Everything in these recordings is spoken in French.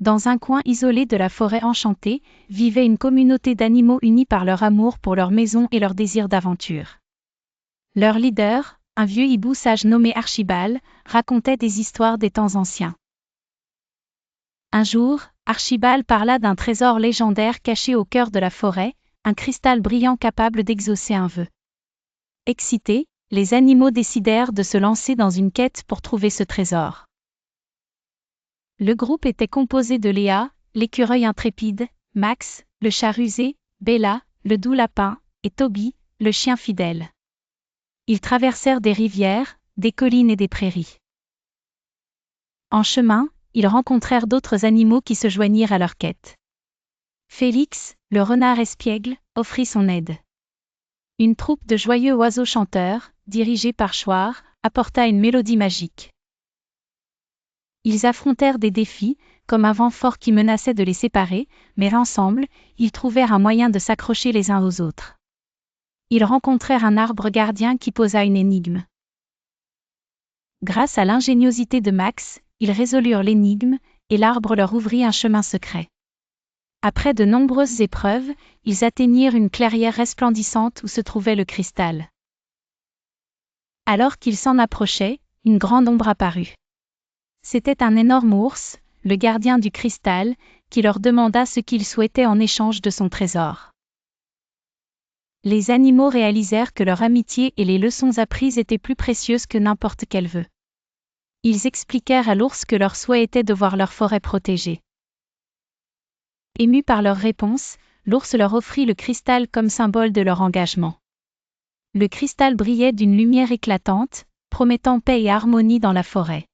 Dans un coin isolé de la forêt enchantée, vivait une communauté d'animaux unis par leur amour pour leur maison et leur désir d'aventure. Leur leader, un vieux hibou sage nommé Archibald, racontait des histoires des temps anciens. Un jour, Archibald parla d'un trésor légendaire caché au cœur de la forêt, un cristal brillant capable d'exaucer un vœu. Excités, les animaux décidèrent de se lancer dans une quête pour trouver ce trésor. Le groupe était composé de Léa, l'écureuil intrépide, Max, le chat rusé, Bella, le doux lapin, et Toby, le chien fidèle. Ils traversèrent des rivières, des collines et des prairies. En chemin, ils rencontrèrent d'autres animaux qui se joignirent à leur quête. Félix, le renard espiègle, offrit son aide. Une troupe de joyeux oiseaux chanteurs, dirigés par Chouard, apporta une mélodie magique. Ils affrontèrent des défis, comme un vent fort qui menaçait de les séparer, mais ensemble, ils trouvèrent un moyen de s'accrocher les uns aux autres. Ils rencontrèrent un arbre gardien qui posa une énigme. Grâce à l'ingéniosité de Max, ils résolurent l'énigme, et l'arbre leur ouvrit un chemin secret. Après de nombreuses épreuves, ils atteignirent une clairière resplendissante où se trouvait le cristal. Alors qu'ils s'en approchaient, une grande ombre apparut. C'était un énorme ours, le gardien du cristal, qui leur demanda ce qu'ils souhaitaient en échange de son trésor. Les animaux réalisèrent que leur amitié et les leçons apprises étaient plus précieuses que n'importe quel vœu. Ils expliquèrent à l'ours que leur souhait était de voir leur forêt protégée. Émus par leur réponse, l'ours leur offrit le cristal comme symbole de leur engagement. Le cristal brillait d'une lumière éclatante, promettant paix et harmonie dans la forêt.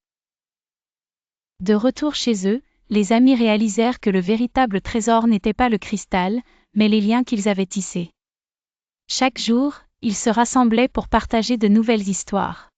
De retour chez eux, les amis réalisèrent que le véritable trésor n'était pas le cristal, mais les liens qu'ils avaient tissés. Chaque jour, ils se rassemblaient pour partager de nouvelles histoires.